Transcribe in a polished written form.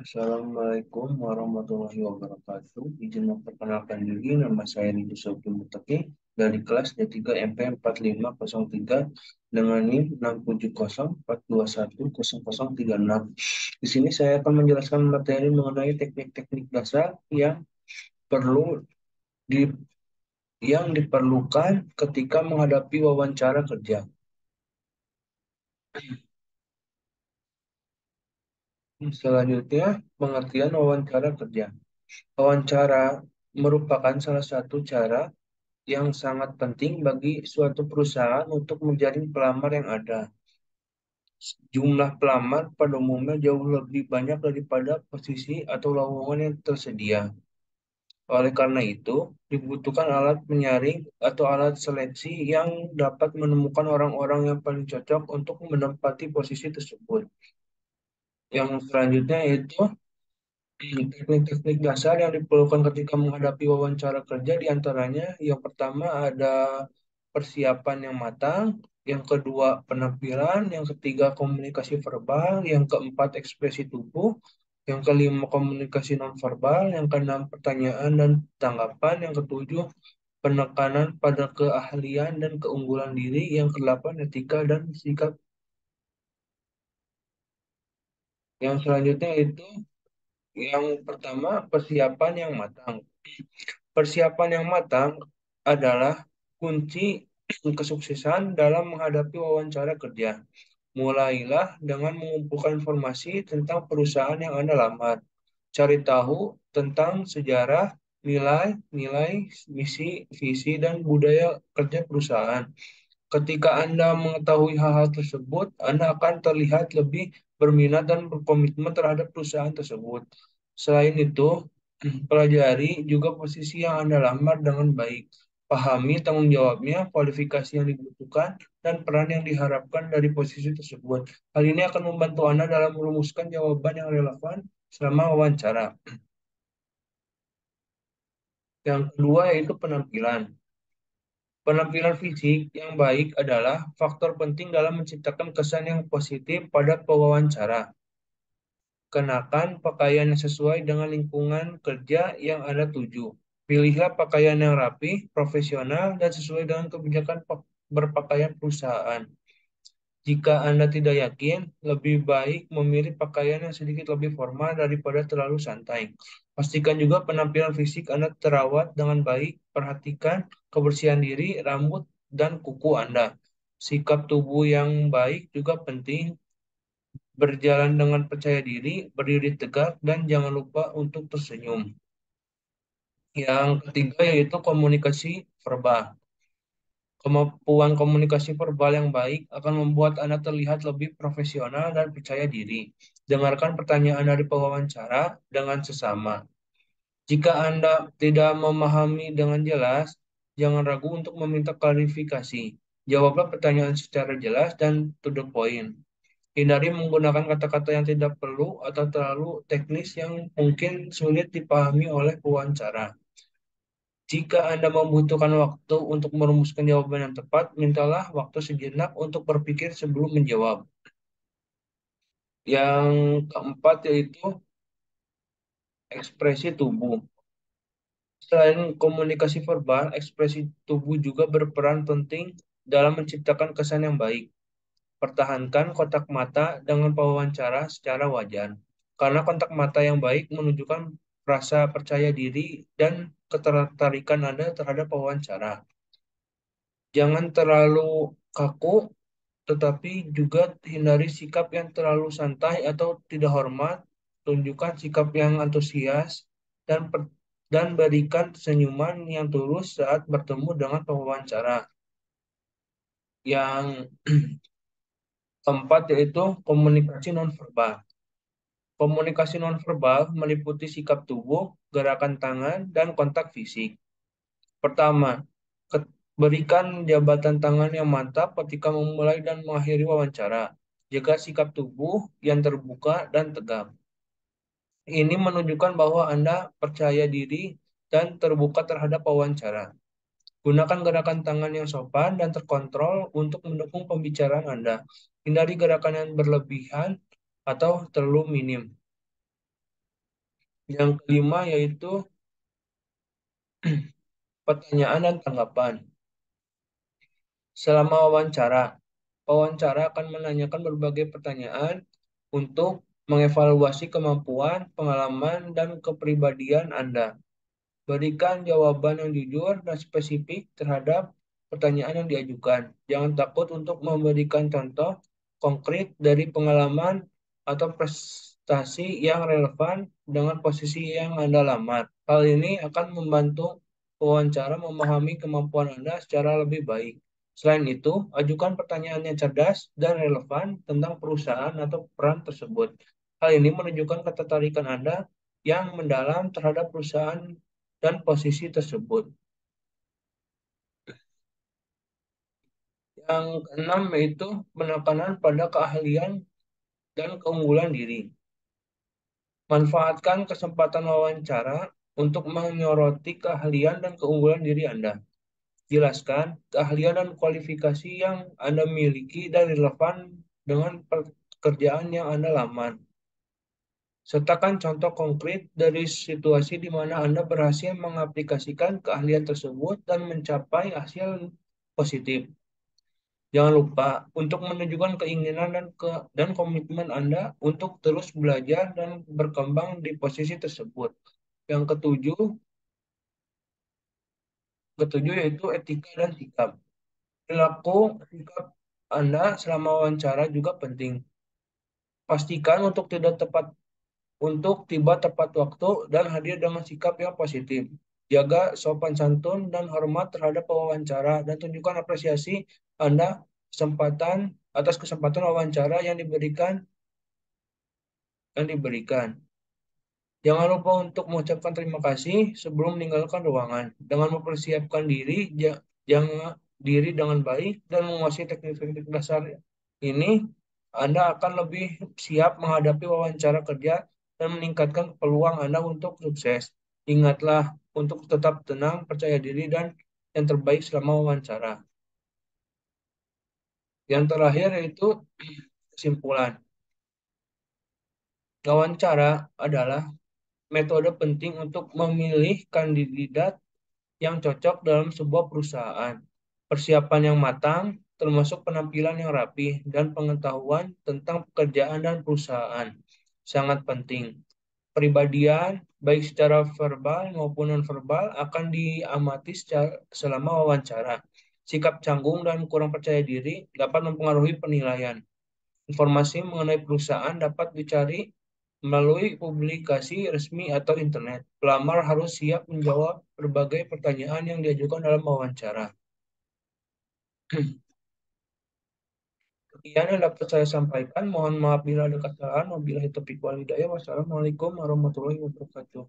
Assalamualaikum warahmatullahi wabarakatuh. Izin memperkenalkan diri, nama saya Ridho Sofi Mutaki dari kelas D3 MP 4503 dengan NIM 67042100036. Di sini saya akan menjelaskan materi mengenai teknik-teknik dasar perlu di yang diperlukan ketika menghadapi wawancara kerja. Selanjutnya, pengertian wawancara kerja. Wawancara merupakan salah satu cara yang sangat penting bagi suatu perusahaan untuk menjaring pelamar yang ada. Jumlah pelamar pada umumnya jauh lebih banyak daripada posisi atau lowongan yang tersedia. Oleh karena itu, dibutuhkan alat penyaring atau alat seleksi yang dapat menemukan orang-orang yang paling cocok untuk menempati posisi tersebut. Yang selanjutnya yaitu teknik-teknik dasar yang diperlukan ketika menghadapi wawancara kerja diantaranya yang pertama ada persiapan yang matang, yang kedua penampilan, yang ketiga komunikasi verbal, yang keempat ekspresi tubuh, yang kelima komunikasi nonverbal, yang keenam pertanyaan dan tanggapan, yang ketujuh penekanan pada keahlian dan keunggulan diri, yang kedelapan etika dan sikap. Yang selanjutnya itu yang pertama persiapan yang matang. Persiapan yang matang adalah kunci kesuksesan dalam menghadapi wawancara kerja. Mulailah dengan mengumpulkan informasi tentang perusahaan yang Anda lamar. Cari tahu tentang sejarah, nilai, misi, visi, dan budaya kerja perusahaan. Ketika Anda mengetahui hal-hal tersebut, Anda akan terlihat lebih berminat dan berkomitmen terhadap perusahaan tersebut. Selain itu, pelajari juga posisi yang Anda lamar dengan baik. Pahami tanggung jawabnya, kualifikasi yang dibutuhkan, dan peran yang diharapkan dari posisi tersebut. Hal ini akan membantu Anda dalam merumuskan jawaban yang relevan selama wawancara. Yang kedua yaitu penampilan. Penampilan fisik yang baik adalah faktor penting dalam menciptakan kesan yang positif pada pewawancara. Kenakan pakaian yang sesuai dengan lingkungan kerja yang Anda tuju. Pilihlah pakaian yang rapi, profesional, dan sesuai dengan kebijakan berpakaian perusahaan. Jika Anda tidak yakin, lebih baik memilih pakaian yang sedikit lebih formal daripada terlalu santai. Pastikan juga penampilan fisik Anda terawat dengan baik. Perhatikan kebersihan diri, rambut, dan kuku Anda. Sikap tubuh yang baik juga penting. Berjalan dengan percaya diri, berdiri tegak, dan jangan lupa untuk tersenyum. Yang ketiga yaitu komunikasi verbal. Kemampuan komunikasi verbal yang baik akan membuat Anda terlihat lebih profesional dan percaya diri. Dengarkan pertanyaan dari pewawancara dengan sesama. Jika Anda tidak memahami dengan jelas, jangan ragu untuk meminta klarifikasi. Jawablah pertanyaan secara jelas dan to the point. Hindari menggunakan kata-kata yang tidak perlu atau terlalu teknis yang mungkin sulit dipahami oleh pewawancara. Jika Anda membutuhkan waktu untuk merumuskan jawaban yang tepat, mintalah waktu sejenak untuk berpikir sebelum menjawab. Yang keempat yaitu ekspresi tubuh. Selain komunikasi verbal, ekspresi tubuh juga berperan penting dalam menciptakan kesan yang baik. Pertahankan kontak mata dengan pewawancara secara wajar. Karena kontak mata yang baik menunjukkan rasa percaya diri dan ketertarikan Anda terhadap pewawancara. Jangan terlalu kaku, tetapi juga hindari sikap yang terlalu santai atau tidak hormat. Tunjukkan sikap yang antusias dan dan berikan senyuman yang tulus saat bertemu dengan pewawancara. Yang keempat yaitu komunikasi nonverbal. Komunikasi nonverbal meliputi sikap tubuh, gerakan tangan, dan kontak fisik. Pertama, berikan jabatan tangan yang mantap ketika memulai dan mengakhiri wawancara. Jaga sikap tubuh yang terbuka dan tegap. Ini menunjukkan bahwa Anda percaya diri dan terbuka terhadap wawancara. Gunakan gerakan tangan yang sopan dan terkontrol untuk mendukung pembicaraan Anda. Hindari gerakan yang berlebihan atau terlalu minim. Yang kelima yaitu pertanyaan dan tanggapan. Selama wawancara, pewawancara akan menanyakan berbagai pertanyaan untuk mengevaluasi kemampuan, pengalaman, dan kepribadian Anda. Berikan jawaban yang jujur dan spesifik terhadap pertanyaan yang diajukan. Jangan takut untuk memberikan contoh konkret dari pengalaman atau prestasi yang relevan dengan posisi yang Anda lamar. Hal ini akan membantu pewawancara memahami kemampuan Anda secara lebih baik. Selain itu, ajukan pertanyaan yang cerdas dan relevan tentang perusahaan atau peran tersebut. Hal ini menunjukkan ketertarikan Anda yang mendalam terhadap perusahaan dan posisi tersebut. Yang keenam yaitu penekanan pada keahlian dan keunggulan diri. Manfaatkan kesempatan wawancara untuk menyoroti keahlian dan keunggulan diri Anda. Jelaskan keahlian dan kualifikasi yang Anda miliki dan relevan dengan pekerjaan yang Anda lamar. Sertakan contoh konkret dari situasi di mana Anda berhasil mengaplikasikan keahlian tersebut dan mencapai hasil positif. Jangan lupa untuk menunjukkan keinginan dan komitmen Anda untuk terus belajar dan berkembang di posisi tersebut. Yang ketujuh yaitu etika dan sikap. Perilaku sikap Anda selama wawancara juga penting. Pastikan untuk tiba tepat waktu dan hadir dengan sikap yang positif. Jaga sopan santun dan hormat terhadap pewawancara dan tunjukkan apresiasi Anda kesempatan atas kesempatan wawancara yang diberikan. Jangan lupa untuk mengucapkan terima kasih sebelum meninggalkan ruangan. Dengan mempersiapkan jangan diri dengan baik dan menguasai teknik-teknik dasar ini, Anda akan lebih siap menghadapi wawancara kerja dan meningkatkan peluang Anda untuk sukses. Ingatlah untuk tetap tenang, percaya diri, dan yang terbaik selama wawancara. Yang terakhir yaitu kesimpulan. Wawancara adalah metode penting untuk memilih kandidat yang cocok dalam sebuah perusahaan. Persiapan yang matang, termasuk penampilan yang rapi dan pengetahuan tentang pekerjaan dan perusahaan, sangat penting. Kepribadian, baik secara verbal maupun nonverbal, akan diamati selama wawancara. Sikap canggung dan kurang percaya diri dapat mempengaruhi penilaian. Informasi mengenai perusahaan dapat dicari melalui publikasi resmi atau internet. Pelamar harus siap menjawab berbagai pertanyaan yang diajukan dalam wawancara. Sekian yang dapat saya sampaikan. Mohon maaf bila ada kesalahan. Wabillahi taufiq wal hidayah. Wassalamualaikum warahmatullahi wabarakatuh.